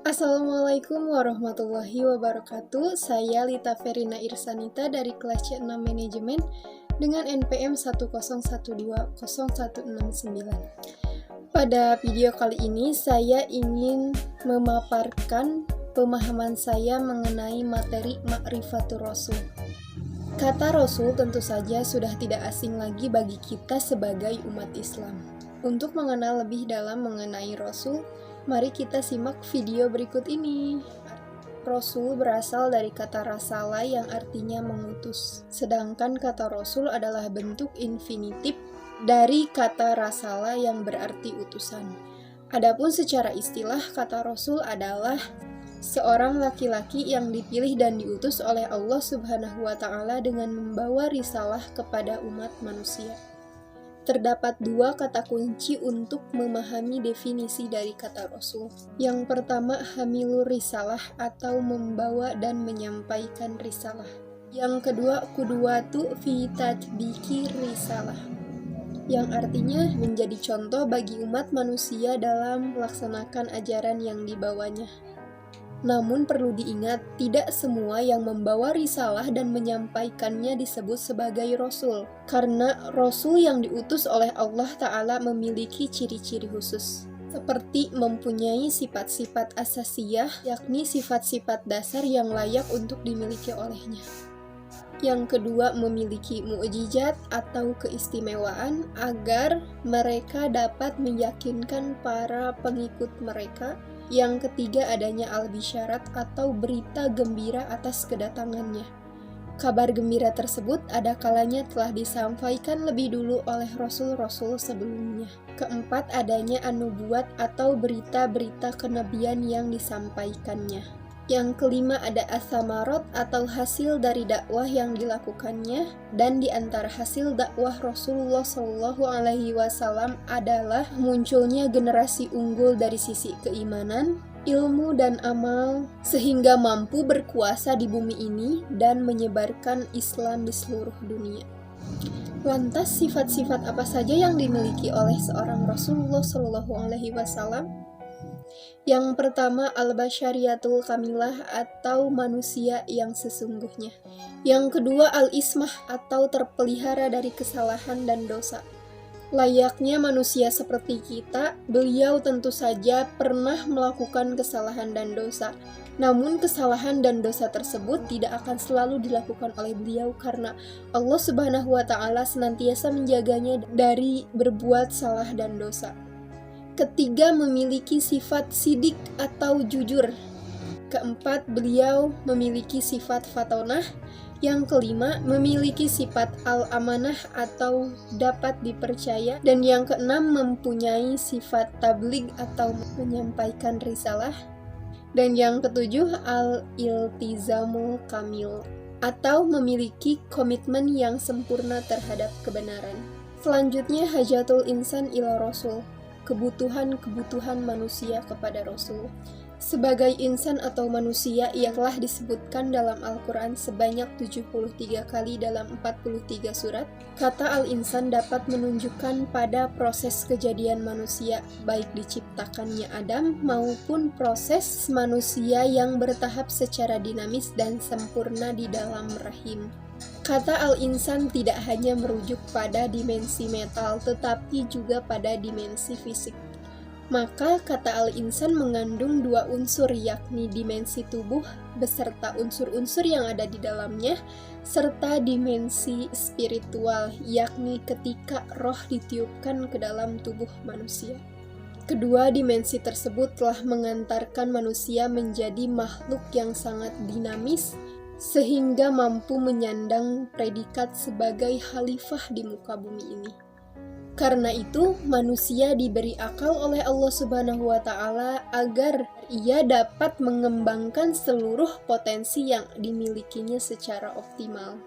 Assalamualaikum warahmatullahi wabarakatuh. Saya Lita Verina Irsanita dari kelas C6 Manajemen dengan NPM 101201669. Pada video kali ini saya ingin memaparkan pemahaman saya mengenai materi Ma'rifatur Rasul. Kata Rasul tentu saja sudah tidak asing lagi bagi kita sebagai umat Islam. Untuk mengenal lebih dalam mengenai Rasul, mari kita simak video berikut ini. Rasul berasal dari kata rasala yang artinya mengutus. Sedangkan kata Rasul adalah bentuk infinitif dari kata rasala yang berarti utusan. Adapun secara istilah, kata Rasul adalah seorang laki-laki yang dipilih dan diutus oleh Allah Subhanahu wa Ta'ala dengan membawa risalah kepada umat manusia. Terdapat dua kata kunci untuk memahami definisi dari kata Rasul. Yang pertama, hamilur risalah atau membawa dan menyampaikan risalah. Yang kedua, qudwatu fi tatbiki risalah, yang artinya menjadi contoh bagi umat manusia dalam melaksanakan ajaran yang dibawanya. Namun perlu diingat, tidak semua yang membawa risalah dan menyampaikannya disebut sebagai Rasul, karena Rasul yang diutus oleh Allah Ta'ala memiliki ciri-ciri khusus, seperti mempunyai sifat-sifat asasiyah, yakni sifat-sifat dasar yang layak untuk dimiliki olehnya. Yang kedua, memiliki mukjizat atau keistimewaan agar mereka dapat meyakinkan para pengikut mereka. Yang ketiga, adanya al-bisyarat atau berita gembira atas kedatangannya. Kabar gembira tersebut ada kalanya telah disampaikan lebih dulu oleh rasul-rasul sebelumnya. Keempat, adanya an-nubuwat atau berita-berita kenabian yang disampaikannya. Yang kelima, ada as-samarot atau hasil dari dakwah yang dilakukannya, dan di antara hasil dakwah Rasulullah SAW adalah munculnya generasi unggul dari sisi keimanan, ilmu, dan amal, sehingga mampu berkuasa di bumi ini dan menyebarkan Islam di seluruh dunia. Lantas sifat-sifat apa saja yang dimiliki oleh seorang Rasulullah SAW? Yang pertama, al-basyariyatul kamilah atau manusia yang sesungguhnya. Yang kedua, al-ismah atau terpelihara dari kesalahan dan dosa. Layaknya manusia seperti kita, beliau tentu saja pernah melakukan kesalahan dan dosa. Namun kesalahan dan dosa tersebut tidak akan selalu dilakukan oleh beliau karena Allah Subhanahu wa Ta'ala senantiasa menjaganya dari berbuat salah dan dosa. Ketiga, memiliki sifat sidik atau jujur. Keempat, beliau memiliki sifat fatonah. Yang kelima, memiliki sifat al-amanah atau dapat dipercaya. Dan yang keenam, mempunyai sifat tabligh atau menyampaikan risalah. Dan yang ketujuh, al-iltizamul kamil atau memiliki komitmen yang sempurna terhadap kebenaran. Selanjutnya, hajatul insan ila rasul, kebutuhan-kebutuhan manusia kepada Rasul. Sebagai insan atau manusia, ia telah disebutkan dalam Al-Quran sebanyak 73 kali dalam 43 surat. Kata al-insan dapat menunjukkan pada proses kejadian manusia, baik diciptakannya Adam maupun proses manusia yang bertahap secara dinamis dan sempurna di dalam rahim. Kata al-insan tidak hanya merujuk pada dimensi mental, tetapi juga pada dimensi fisik. Maka kata al-insan mengandung dua unsur, yakni dimensi tubuh beserta unsur-unsur yang ada di dalamnya, serta dimensi spiritual, yakni ketika roh ditiupkan ke dalam tubuh manusia. Kedua dimensi tersebut telah mengantarkan manusia menjadi makhluk yang sangat dinamis, sehingga mampu menyandang predikat sebagai khalifah di muka bumi ini. Karena itu, manusia diberi akal oleh Allah Subhanahu wa Ta'ala agar ia dapat mengembangkan seluruh potensi yang dimilikinya secara optimal.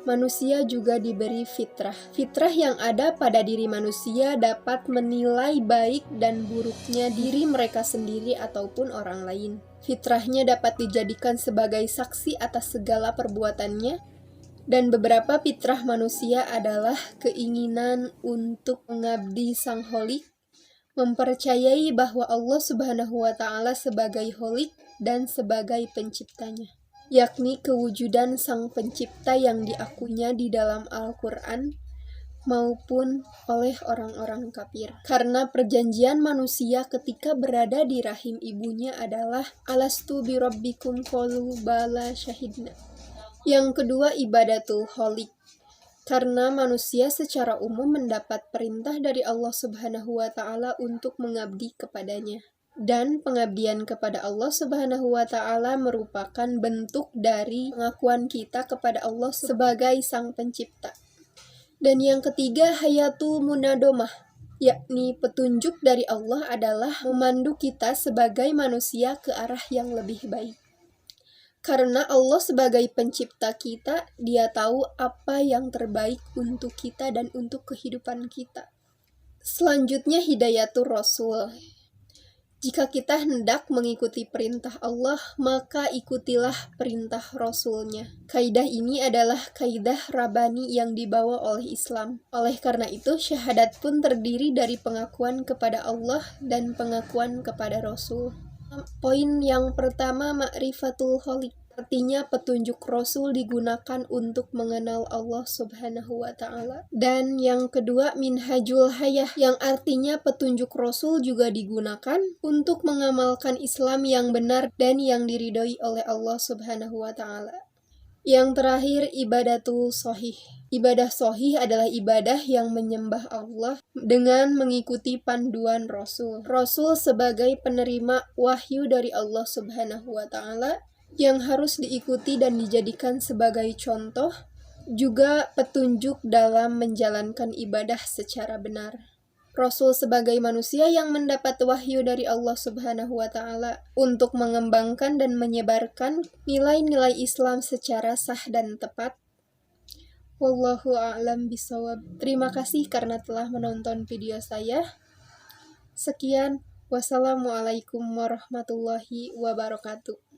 Manusia juga diberi fitrah. Fitrah yang ada pada diri manusia dapat menilai baik dan buruknya diri mereka sendiri ataupun orang lain. Fitrahnya dapat dijadikan sebagai saksi atas segala perbuatannya, dan beberapa fitrah manusia adalah keinginan untuk mengabdi Sang Holik, mempercayai bahwa Allah Subhanahu wa Ta'ala sebagai Khalik dan sebagai penciptanya, yakni kewujudan Sang Pencipta yang diakuinya di dalam Al-Quran maupun oleh orang-orang kafir. Karena perjanjian manusia ketika berada di rahim ibunya adalah alastu birabbikum qalu bala syahidna. Yang kedua, ibadatul khaliq. Karena manusia secara umum mendapat perintah dari Allah Subhanahu wa Ta'ala untuk mengabdi kepadanya. Dan pengabdian kepada Allah Subhanahu wa Ta'ala merupakan bentuk dari pengakuan kita kepada Allah sebagai Sang Pencipta. Dan yang ketiga, hayatul munadomah, yakni petunjuk dari Allah adalah memandu kita sebagai manusia ke arah yang lebih baik. Karena Allah sebagai pencipta kita, Dia tahu apa yang terbaik untuk kita dan untuk kehidupan kita. Selanjutnya, hidayatul rasul. Jika kita hendak mengikuti perintah Allah, maka ikutilah perintah Rasul-Nya. Kaidah ini adalah kaidah Rabbani yang dibawa oleh Islam. Oleh karena itu, syahadat pun terdiri dari pengakuan kepada Allah dan pengakuan kepada Rasul. Poin yang pertama, ma'rifatul khaliq. Artinya petunjuk Rasul digunakan untuk mengenal Allah Subhanahu wa Ta'ala. Dan yang kedua, minhajul hayah, yang artinya petunjuk Rasul juga digunakan untuk mengamalkan Islam yang benar dan yang diridhoi oleh Allah Subhanahu wa Ta'ala. Yang terakhir, ibadatul shahih. Ibadah shahih adalah ibadah yang menyembah Allah dengan mengikuti panduan Rasul. Rasul sebagai penerima wahyu dari Allah Subhanahu wa Ta'ala yang harus diikuti dan dijadikan sebagai contoh, juga petunjuk dalam menjalankan ibadah secara benar. Rasul sebagai manusia yang mendapat wahyu dari Allah Subhanahu wa Ta'ala untuk mengembangkan dan menyebarkan nilai-nilai Islam secara sah dan tepat. Wallahu a'lam bishawab. Terima kasih karena telah menonton video saya. Sekian, wassalamualaikum warahmatullahi wabarakatuh.